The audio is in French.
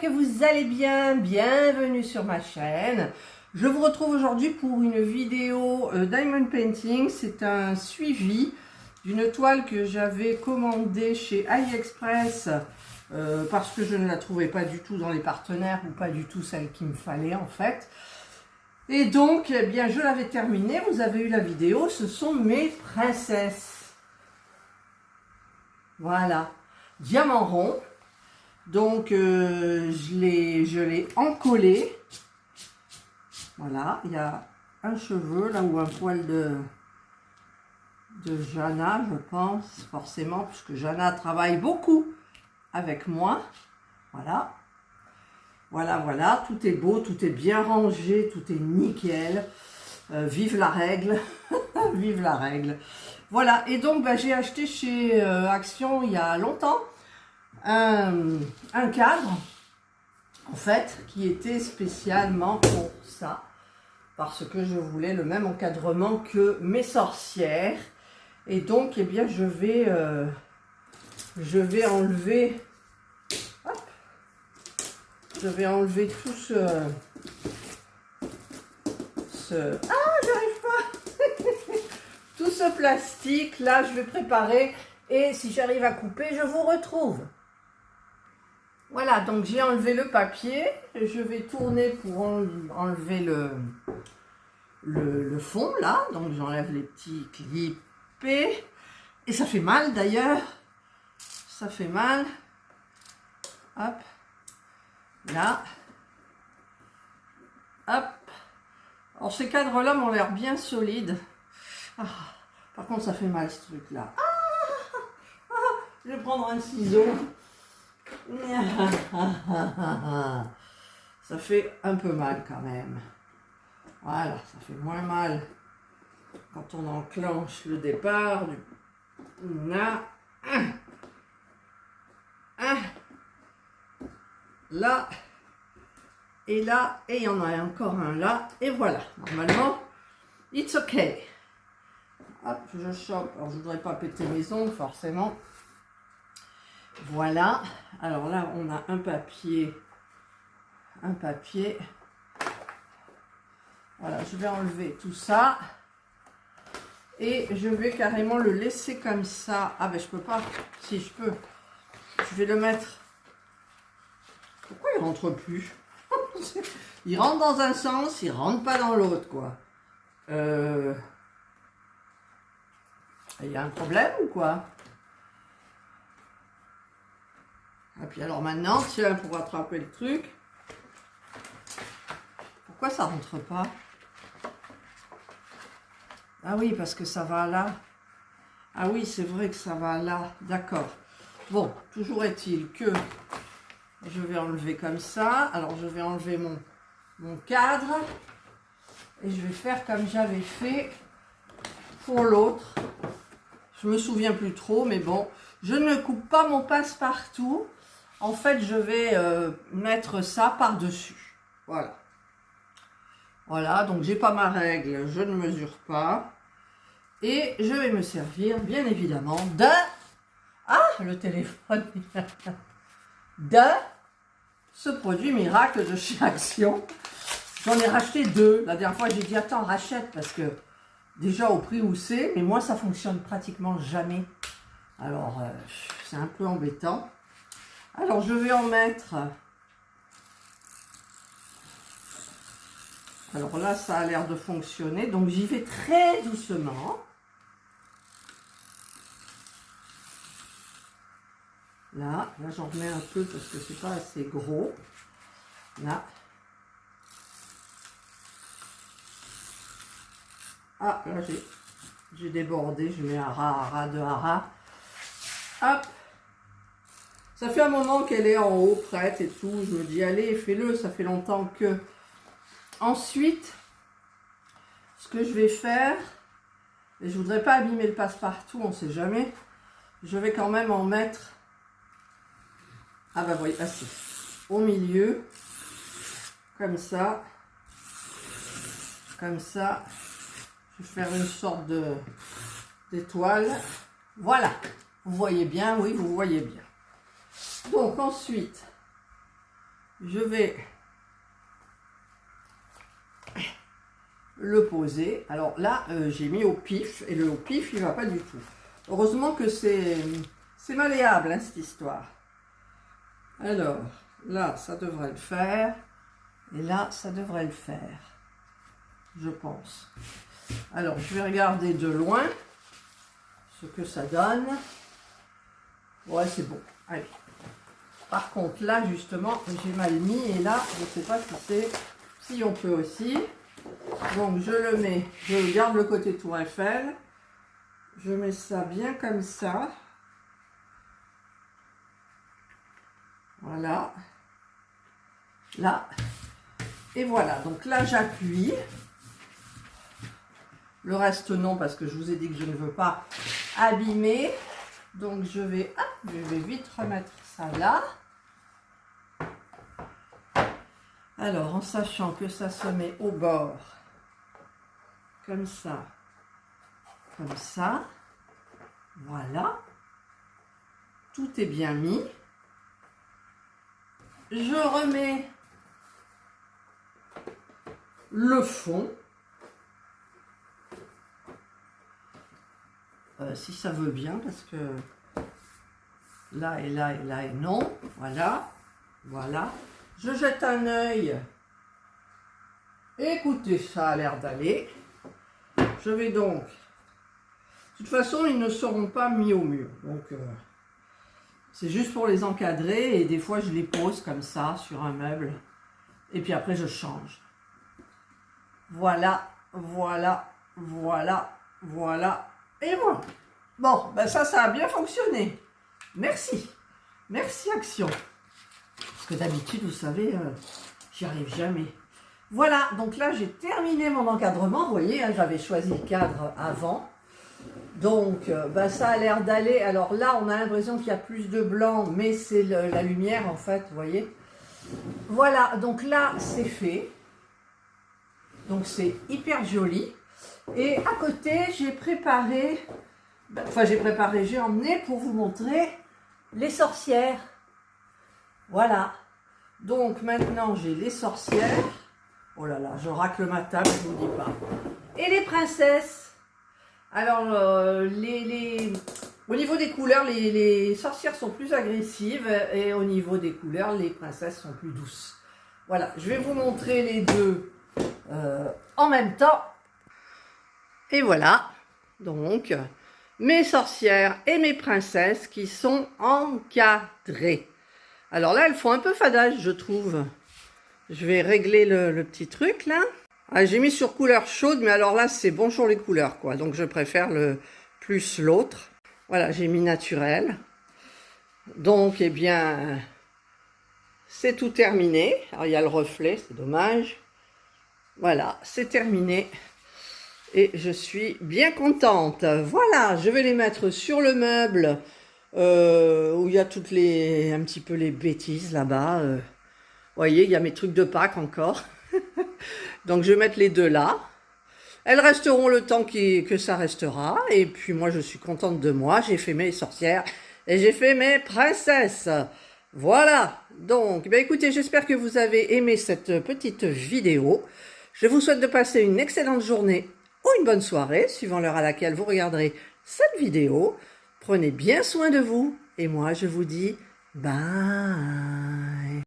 que vous allez bien, bienvenue sur ma chaîne. Je vous retrouve aujourd'hui pour une vidéo Diamond Painting. C'est un suivi d'une toile que j'avais commandée chez AliExpress parce que je ne la trouvais pas du tout dans les partenaires ou pas du tout celle qu'il me fallait en fait. Et donc, eh bien, je l'avais terminée, vous avez eu la vidéo, ce sont mes princesses. Voilà, diamant rond. Donc, je l'ai encollé. Voilà, il y a un cheveu là ou un poil de Jana, je pense, forcément, puisque Jana travaille beaucoup avec moi. Voilà. Voilà, voilà, tout est beau, tout est bien rangé, tout est nickel. Vive la règle, vive la règle. Voilà, et donc bah, j'ai acheté chez Action il y a longtemps un cadre, en fait, qui était spécialement pour ça, parce que je voulais le même encadrement que mes sorcières. Et donc, eh bien, je vais enlever... Je vais enlever tout Ah, j'arrive pas. Tout ce plastique, là, je vais préparer. Et si j'arrive à couper, je vous retrouve. Voilà, donc j'ai enlevé le papier. Je vais tourner pour enlever le fond, là. Donc j'enlève les petits clippés. Et ça fait mal, d'ailleurs. Ça fait mal. Hop. Là, hop. Alors ces cadres-là m'ont l'air bien solides. Ah, par contre, ça fait mal ce truc-là. Je vais prendre un ciseau. Ça fait un peu mal quand même. Voilà, ça fait moins mal quand on enclenche le départ. Là, là, et là, et il y en a encore un là, et voilà, normalement, it's okay. Hop, je chope, alors je voudrais pas péter mes ongles, forcément. Voilà, alors là, on a un papier, voilà, je vais enlever tout ça, et je vais carrément le laisser comme ça. Ah ben, je peux pas, si je peux, je vais le mettre. Pourquoi il rentre plus? Il rentre dans un sens, il rentre pas dans l'autre, quoi. Il y a un problème ou quoi? Et puis alors maintenant, tiens, pour attraper le truc. Pourquoi ça rentre pas? Ah oui, parce que ça va là. Ah oui, c'est vrai que ça va là. D'accord. Bon, toujours est-il que... Je vais enlever comme ça. Alors, je vais enlever mon cadre. Et je vais faire comme j'avais fait pour l'autre. Je me souviens plus trop, mais bon. Je ne coupe pas mon passe-partout. En fait, je vais mettre ça par-dessus. Voilà. Voilà, donc j'ai pas ma règle. Je ne mesure pas. Et je vais me servir, bien évidemment, de... Ah, le téléphone de ce produit miracle de chez Action. J'en ai racheté deux. La dernière fois, j'ai dit, attends, rachète, parce que déjà au prix où c'est, mais moi, ça fonctionne pratiquement jamais. Alors, c'est un peu embêtant. Alors, je vais en mettre... Alors là, ça a l'air de fonctionner, donc j'y vais très doucement. Là j'en remets un peu parce que c'est pas assez gros. Là. Ah, là j'ai débordé, je mets un ras de hara. Hop. Ça fait un moment qu'elle est en haut, prête et tout. Je me dis, allez, fais-le, ça fait longtemps que... Ensuite, ce que je vais faire, et je voudrais pas abîmer le passe-partout, on sait jamais, je vais quand même en mettre... Ah bah oui, assez. Au milieu, comme ça, je vais faire une sorte d'étoile. Voilà, vous voyez bien, oui, vous voyez bien. Donc ensuite, je vais le poser. Alors là, j'ai mis au pif, et le au pif, il va pas du tout. Heureusement que c'est malléable, hein, cette histoire. Alors, là, ça devrait le faire, et là, ça devrait le faire, je pense. Alors, je vais regarder de loin ce que ça donne. Ouais, c'est bon. Allez. Par contre, là, justement, j'ai mal mis, et là, je ne sais pas si on peut aussi. Donc, je le mets, je garde le côté Tour Eiffel. Je mets ça bien comme ça. Voilà. Là. Et voilà. Donc là, j'appuie. Le reste, non, parce que je vous ai dit que je ne veux pas abîmer. Donc, je vais vite remettre ça là. Alors, en sachant que ça se met au bord. Comme ça. Comme ça. Voilà. Tout est bien mis. Je remets le fond. Si ça veut bien, parce que là et là et là et non. Voilà. Voilà. Je jette un œil. Écoutez, ça a l'air d'aller. Je vais donc... De toute façon, ils ne seront pas mis au mur. Donc, c'est juste pour les encadrer. Et des fois, je les pose comme ça sur un meuble. Et puis après, je change. Voilà, voilà, voilà, voilà. Et voilà. Bon, ben ça a bien fonctionné. Merci. Merci, Action. Parce que d'habitude, vous savez, j'y arrive jamais. Voilà, donc là, j'ai terminé mon encadrement. Vous voyez, hein, j'avais choisi le cadre avant. Donc, ben, ça a l'air d'aller. Alors là, on a l'impression qu'il y a plus de blanc, mais c'est la lumière, en fait, vous voyez. Voilà, donc là, c'est fait. Donc, c'est hyper joli. Et à côté, j'ai préparé... Enfin, j'ai emmené pour vous montrer les sorcières. Voilà. Donc, maintenant, j'ai les sorcières. Oh là là, je racle ma table, je ne vous dis pas. Et les princesses. Alors, au niveau des couleurs, les sorcières sont plus agressives. Et au niveau des couleurs, les princesses sont plus douces. Voilà, je vais vous montrer les deux en même temps. Et voilà, donc, mes sorcières et mes princesses qui sont encadrées. Alors là, elles font un peu fadage, je trouve. Je vais régler le petit truc, là. Ah, j'ai mis sur couleur chaude, mais alors là, c'est bonjour les couleurs, quoi. Donc, je préfère plus l'autre. Voilà, j'ai mis naturel. Donc, eh bien, c'est tout terminé. Alors, il y a le reflet, c'est dommage. Voilà, c'est terminé. Et je suis bien contente. Voilà, je vais les mettre sur le meuble où il y a toutes un petit peu les bêtises là-bas. Vous voyez, il y a mes trucs de Pâques encore. Donc, je vais mettre les deux là. Elles resteront le temps que ça restera. Et puis, moi, je suis contente de moi. J'ai fait mes sorcières et j'ai fait mes princesses. Voilà. Donc, ben, écoutez, j'espère que vous avez aimé cette petite vidéo. Je vous souhaite de passer une excellente journée ou une bonne soirée, suivant l'heure à laquelle vous regarderez cette vidéo. Prenez bien soin de vous et moi je vous dis bye.